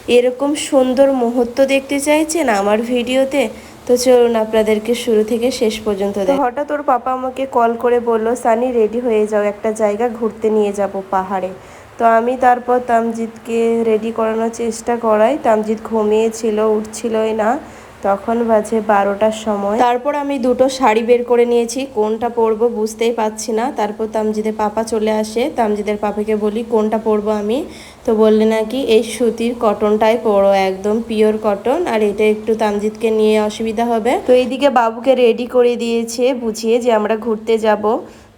এরকম সুন্দর মুহূর্ত দেখতে চাইছেন আমার ভিডিওতে, তো চলুন আপনাদেরকে শুরু থেকে শেষ পর্যন্ত দেখ। হঠাৎ ওর পাপা আমাকে কল করে বলল, সানি রেডি হয়ে যাও, একটা জায়গা ঘুরতে নিয়ে যাব পাহাড়ে। তো আমি তারপর তামজিৎকে রেডি করানোর চেষ্টা করাই। তামজিৎ ঘুমিয়েছিল, উঠছিলই না। তখন বাজে 12টার সময়। তারপর আমি দুটো শাড়ি বের করে নিয়েছি, কোনটা পরবো বুঝতেই পারছি না। তারপর তামজিদের পাপা চলে আসে, তামজিদের পাপাকে বলি কোনটা পরবো আমি। তো বললে নাকি এই সুতির কটনটাই পরো, একদম পিওর কটন, আর এটা একটু তামজিদকে নিয়ে অসুবিধা হবে। তো এইদিকে বাবুকে রেডি করে দিয়েছে বুঝিয়ে যে আমরা ঘুরতে যাব।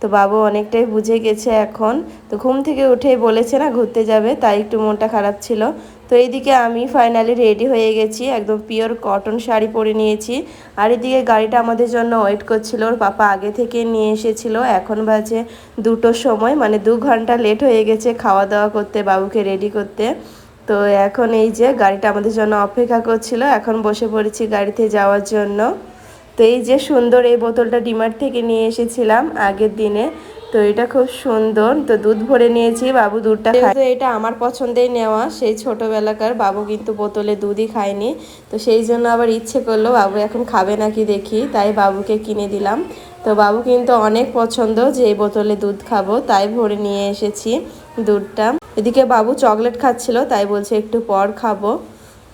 তো বাবু অনেকটাই বুঝে গেছে এখন। তো ঘুম থেকে উঠেই বলেছে না ঘুরতে যাবে, তাই একটু মনটা খারাপ ছিল। তো এইদিকে আমি ফাইনালি রেডি হয়ে গেছি, একদম পিওর কটন শাড়ি পরে নিয়েছি। আর এদিকে গাড়িটা আমাদের জন্য ওয়েট করছিল, ওর পাপা আগে থেকে নিয়ে এসেছিল। এখন বাজে 2টোর সময়, মানে 2 ঘন্টা লেট হয়ে গেছে খাওয়া দাওয়া করতে, বাবুকে রেডি করতে। তো এখন এই যে গাড়িটা আমাদের জন্য অপেক্ষা করছিল, এখন বসে পড়েছি গাড়িতে যাওয়ার জন্য। তো এই যে সুন্দর এই বোতলটা ডিমার্ট থেকে নিয়ে এসেছিলাম আগের দিনে। তো এটা খুব সুন্দর। তো দুধ ভরে নিয়েছি, বাবু দুধটা খায়। তো এটা আমার পছন্দেই নেওয়া, সেই ছোটবেলাকার। বাবু কিন্তু বোতলে দুধই খায়নি, তো সেই জন্য আবার ইচ্ছে করলো বাবু এখন খাবে নাকি দেখি, তাই বাবুকে কিনে দিলাম। তো বাবু কিন্তু অনেক পছন্দ যে এই বোতলে দুধ খাবো, তাই ভরে নিয়ে এসেছি দুধটা। এদিকে বাবু চকলেট খাচ্ছিল, তাই বলছে একটু পর খাবো।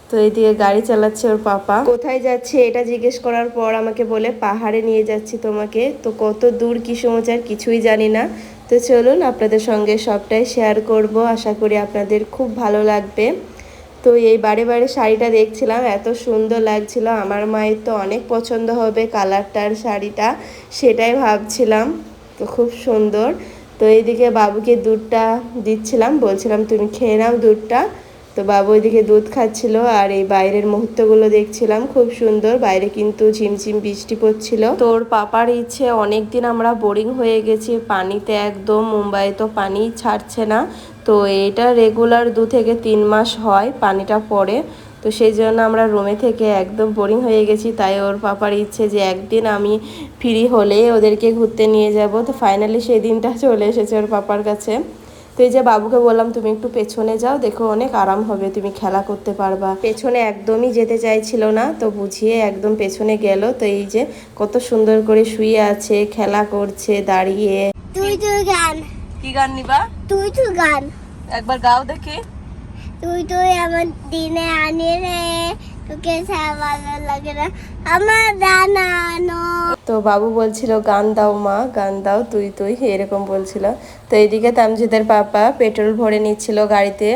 তো এইদিকে গাড়ি চালাচ্ছে ওর পাপা। কোথায় যাচ্ছে এটা জিজ্ঞেস করার পর আমাকে বলে পাহাড়ে নিয়ে যাচ্ছি তোমাকে। তো কত দূর কি সমাচার কিছুই জানি না। তো চলুন আপনাদের সঙ্গে সবটাই শেয়ার করব, আশা করি আপনাদের খুব ভালো লাগবে। তো এই বারে বারে শাড়িটা দেখছিলাম, এত সুন্দর লাগছিল, আমার মায়ের তো অনেক পছন্দ হবে কালারটার শাড়িটা, সেটাই ভাবছিলাম। তো খুব সুন্দর। তো এইদিকে বাবুকে দুধটা দিচ্ছিলাম, বলছিলাম তুমি খেয়ে নাও দুধটা। তো বাবু ওইদিকে দুধ খাচ্ছিল, আর এই বাইরের মুহূর্তগুলো দেখছিলাম, খুব সুন্দর। বাইরে কিন্তু ঝিমঝিম বৃষ্টি পড়ছিল। তোর পাপার ইচ্ছে, অনেক দিন আমরা বোরিং হয়ে গেছি পানিতে একদম, মুম্বাই তো পানি ছাড়ছে না। তো এটা রেগুলার 2 থেকে 3 মাস হয় পানিটা পড়ে। তো সেই জন্য আমরা রুমে থেকে একদম বোরিং হয়ে গেছি, তাই ওর পাপার ইচ্ছে যে একদিন আমি ফ্রি হলে ওদেরকে ঘুরতে নিয়ে যাব। তো ফাইনালি সেই দিনটা চলে এসেছে ওর পাপার কাছে। তো এই যে বাবুকে বললাম তুমি একটু পেছনে যাও, দেখো অনেক আরাম হবে, তুমি খেলা করতে পারবা। পেছনে একদমই যেতে চাইছিল না, তো বুঝিয়ে একদম পেছনে গেল। তো এই যে কত সুন্দর করে শুয়ে আছে, খেলা করছে দাঁড়িয়ে। তুই গান, কি গান নিবা? তুই গান একবার গাও দেখি। তুই আমার দিনে আনি রে, তোকে ভালো লাগে না আমার জানানো। তো বাবু বলছিল গান দাও মা, গান দাও, তুই এরকম বলছিল। তো এইদিকে তামজিদের পাপা পেট্রোল ভরে নিচ্ছিল গাড়িতে,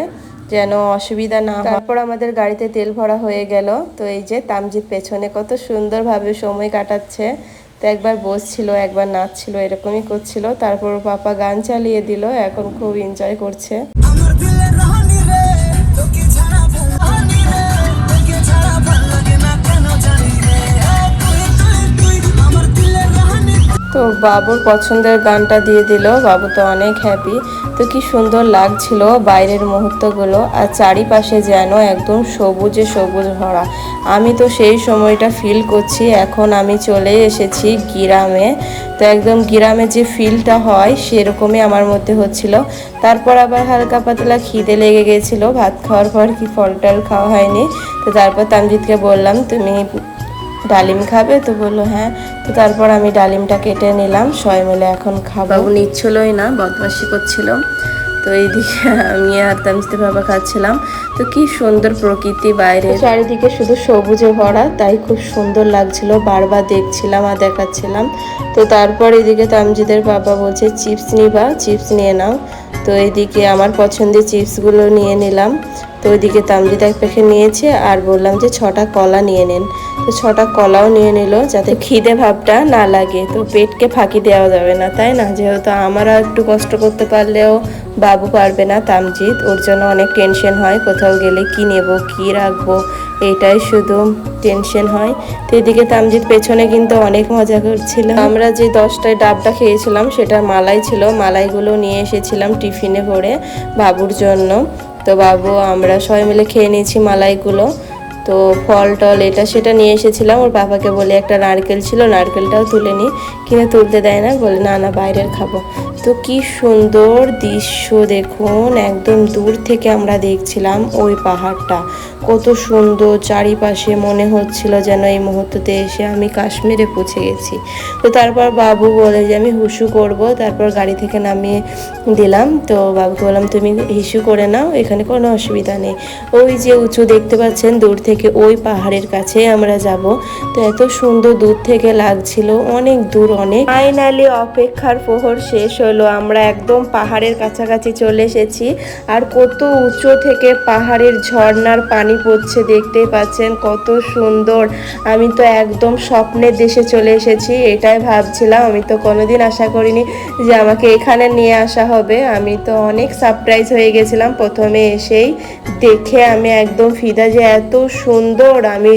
যেন অসুবিধা না হয়। তারপর আমাদের গাড়িতে তেল ভরা হয়ে গেল। তো এই যে তামজিদ পেছনে কত সুন্দরভাবে সময় কাটাচ্ছে। তো একবার বসছিল, একবার নাচছিল, এরকমই করছিল। তারপর পাপা গান চালিয়ে দিল, এখন খুব এনজয় করছে। তো বাবুর পছন্দের গানটা দিয়ে দিল, বাবু তো অনেক হ্যাপি। তো কি সুন্দর লাগছিল বাইরের মুহূর্তগুলো, আর চারিপাশে যেন একদম সবুজে সবুজ ভরা। আমি তো সেই সময়টা ফিল করছি। এখন আমি চলে এসেছি গ্রামে। তো একদম গ্রামে যে ফিলটা হয় সেরকমই আমার মধ্যে হচ্ছিল। তারপর আবার হালকা পাতলা খিদে লেগে গেছিলো, ভাত খাওয়ার পর কি ফল টল খাওয়া হয়নি। তো তারপর তামজিদকে বললাম তুমি ডালিম খাবে? তো বললো হ্যাঁ। তো তারপর আমি ডালিমটা কেটে নিলাম, সবাই মিলে এখন খাবো। বাবু নিচ্ছিলই না, বদমাশি করছিল। তো এইদিকে আমি আর তামজিদের বাবা খাচ্ছিলাম। তো কি সুন্দর প্রকৃতি বাইরে, চারিদিকে শুধু সবুজে ভরা, তাই খুব সুন্দর লাগছিল, বারবার দেখছিলাম আর দেখাচ্ছিলাম। তো তারপর এদিকে তামজিদের বাবা বলছে চিপস নিবা, চিপস নিয়ে নাও। তো এইদিকে আমার পছন্দের চিপসগুলো নিয়ে নিলাম। তো ওইদিকে তামজিদ এক প্যাকেট নিয়েছে, আর বললাম যে 6টা কলা নিয়ে নেন। তো 6টা কলাও নিয়ে নিল, যাতে খিদে ভাবটা না লাগে। তো পেটকে ফাঁকি দেওয়া যাবে না, তাই না? যেহেতু আমরা একটু কষ্ট করতে পারলেও বাবু পারবে না, তামজিদ, ওর জন্য অনেক টেনশন হয়, কোথাও গেলে কি নেব কি রাখবো, এটাই শুধু টেনশন হয়। তো এদিকে তামজিদ পেছনে কিন্তু অনেক মজা করছিল। আমরা যে 10টায় ডাবটা খেয়েছিলাম সেটা মালাই ছিল, মালাইগুলো নিয়ে এসেছিলাম টিফিনে ভরে বাবুর জন্য। তো বাবু আমরা সবাই মিলে খেয়ে নিয়েছি মালাইগুলো। তো ফল টল এটা সেটা নিয়ে এসেছিলাম, ওর বাবাকে বলে একটা নারকেল ছিল, নারকেলটাও তুলে নিই, কিনে তুলতে দেয় না, বলে না না বাইরের খাবো। তো কি সুন্দর দৃশ্য দেখুন, একদম দূর থেকে আমরা দেখছিলাম ওই পাহাড়টা কত সুন্দর। চারিপাশে মনে হচ্ছিল যেন এই মুহূর্তে এসে আমি কাশ্মীরে পৌঁছে গেছি। তো তারপর বাবু বলে যে আমি হুসু করব, তারপর গাড়ি থেকে নামিয়ে দিলাম। তো বাবুকে বললাম তুমি হিসু করে নাও, এখানে কোনো অসুবিধা নেই। ওই যে উঁচু দেখতে পাচ্ছেন দূর থেকে, ওই পাহাড়ের কাছে আমরা যাব। তো এত সুন্দর দূর থেকে লাগছিল, অনেক দূর অনেক। ফাইনালি অপেক্ষার প্রহর শেষ হলো, আমরা একদম পাহাড়ের কাছাকাছি চলে এসেছি। আর কত উঁচু থেকে পাহাড়ের ঝর্ণার পানি পড়ছে, দেখতেই পাচ্ছেন কত সুন্দর। আমি তো একদম স্বপ্নের দেশে চলে এসেছি, এটাই ভাবছিলাম। আমি তো কোনোদিন আশা করিনি যে আমাকে এখানে নিয়ে আসা হবে। আমি তো অনেক সারপ্রাইজ হয়ে গেছিলাম প্রথমে এসেই দেখে। আমি একদম ফিদা যে এত সুন্দর, আমি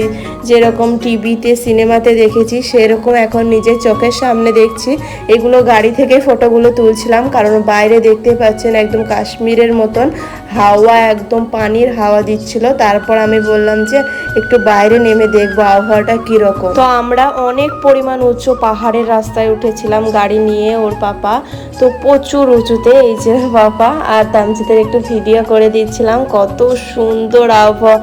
যেরকম টিভিতে সিনেমাতে দেখেছি সেরকম এখন নিজের চোখের সামনে দেখছি। এগুলো গাড়ি থেকে ফটোগুলো তুলছিলাম, কারণ বাইরে দেখতে পাচ্ছেন একদম কাশ্মীরের মতন হাওয়া, একদম পানির হাওয়া দিচ্ছিল। তারপর আমি বললাম যে একটু বাইরে নেমে দেখবো আবহাওয়াটা কীরকম। তো আমরা অনেক পরিমাণ উঁচু পাহাড়ের রাস্তায় উঠেছিলাম গাড়ি নিয়ে ওর পাপা। তো প্রচুর উঁচুতে, এই যে বাবা আর তামজিদের একটু ভিডিও করে দিচ্ছিলাম। কত সুন্দর আবহাওয়া,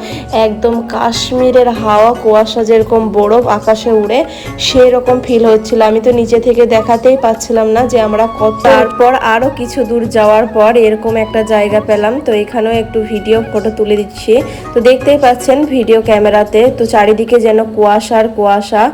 একদম কাশ্মীরের হাওয়া, কুয়াশা যেরকম বরফ আকাশে উড়ে সেরকম ফিল হচ্ছিল। আমি তো নিচে থেকে দেখাতেই পাচ্ছিলাম না যে আমরা কত। তারপর আরও কিছু দূর যাওয়ার পর এরকম একটা জায়গা পেলাম। তো এখানেও একটু ভিডিও ফটো তুলে দিচ্ছি। তো দেখতেই পাচ্ছেন ভিডিও ক্যামেরাতে, তো চারিদিকে যেন কুয়াশার কুয়াশা।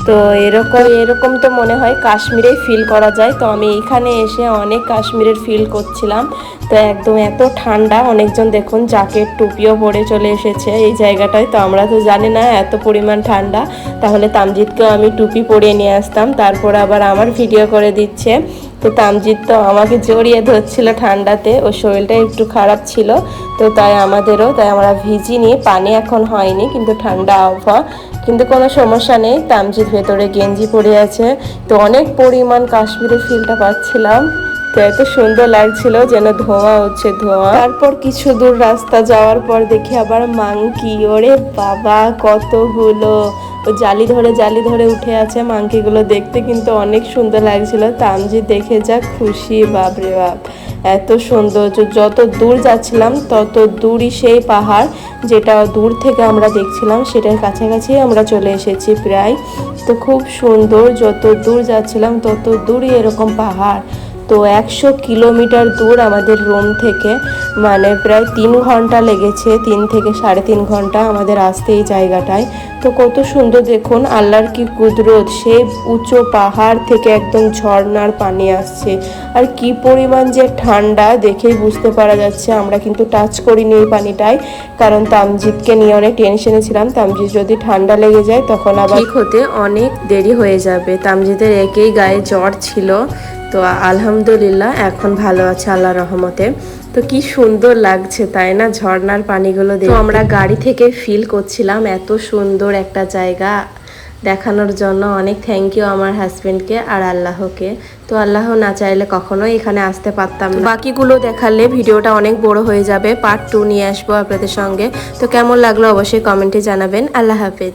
তো এরকম তো মনে হয় কাশ্মীরে ফিল করা যায়। তো আমি এখানে এসে অনেক কাশ্মীরের ফিল করছিলাম। তো একদম এত ঠান্ডা, অনেকজন দেখুন জ্যাকেট টুপিও পরে চলে এসেছে এই জায়গাটায়। তো আমরা তো জানি না এত পরিমাণ ঠান্ডা, তাহলে তামজিদকেও আমি টুপি পরিয়ে নিয়ে আসতাম। তারপর আবার আমার ভিডিও করে দিচ্ছে। তো তামজিদ তো আমাকে জড়িয়ে ধরছিল ঠান্ডাতে, ওর শরীরটা একটু খারাপ ছিল। তো তাই আমরা ভিজিনি, পানি এখন হয়নি, কিন্তু ঠান্ডা আবহাওয়া, কিন্তু কোনো সমস্যা নেই। তামজিদ ভেতরে গেঞ্জি পরে আছে। তো অনেক পরিমাণ কাশ্মীরের ফিলটা পাচ্ছিলাম। তো এত সুন্দর লাগছিল, যেন ধোঁয়া হচ্ছে ধোঁয়া। তারপর কিছু দূর রাস্তা যাওয়ার পর দেখি আবার মাংকি, ওরে বাবা কতগুলো, জালি ধরে উঠে আছে মাংকিগুলো। দেখতে কিন্তু অনেক সুন্দর লাগছিল। তামজিদ দেখে যা খুশি, বাপরে বাপ এত সুন্দর। যত দূর যাচ্ছিলাম তত দূরই সেই পাহাড়, যেটা দূর থেকে আমরা দেখছিলাম সেটার কাছাকাছি আমরা চলে এসেছি প্রায়। তো খুব সুন্দর, যত দূর যাচ্ছিলাম তত দূরই এরকম পাহাড়। তো 100 কিলোমিটার দূর আমাদের রুম থেকে, মানে প্রায় 3 ঘন্টা লেগেছে, 3 থেকে 3.5 ঘন্টা আমাদের আসতে এই জায়গাটায়। তো কত সুন্দর দেখুন, আল্লাহর কি কুদরত, সেই উঁচু পাহাড় থেকে একদম ঝর্ণার পানি আসছে। আর কি পরিমাণ যে ঠান্ডা দেখেই বুঝতে পারা যাচ্ছে। আমরা কিন্তু টাচ করিনি এই পানিটায়, কারণ তামজিদকে নিয়ে অনেক টেনশনে ছিলাম। তামজিদ যদি ঠান্ডা লেগে যায় তখন আবার ঠিক হতে অনেক দেরি হয়ে যাবে। তামজিদের একেই গায়ে জ্বর ছিল। তো আলহামদুলিল্লাহ এখন ভালো আছে আল্লাহর রহমতে। তো কি সুন্দর লাগছে তাই না ঝর্ণার পানিগুলো দেখে। তো আমরা গাড়ি থেকে ফিল করছিলাম এত সুন্দর একটা জায়গা দেখানোর জন্য। অনেক থ্যাংক ইউ আমার হাজবেন্ডকে আর আল্লাহকে। তো আল্লাহ না চাইলে কখনোই এখানে আসতে পারতাম না। বাকিগুলো দেখালে ভিডিওটা অনেক বড় হয়ে যাবে, পার্ট 2 নিয়ে আসবো আপনাদের সঙ্গে। তো কেমন লাগলো অবশ্যই কমেন্টে জানাবেন। আল্লাহ হাফেজ।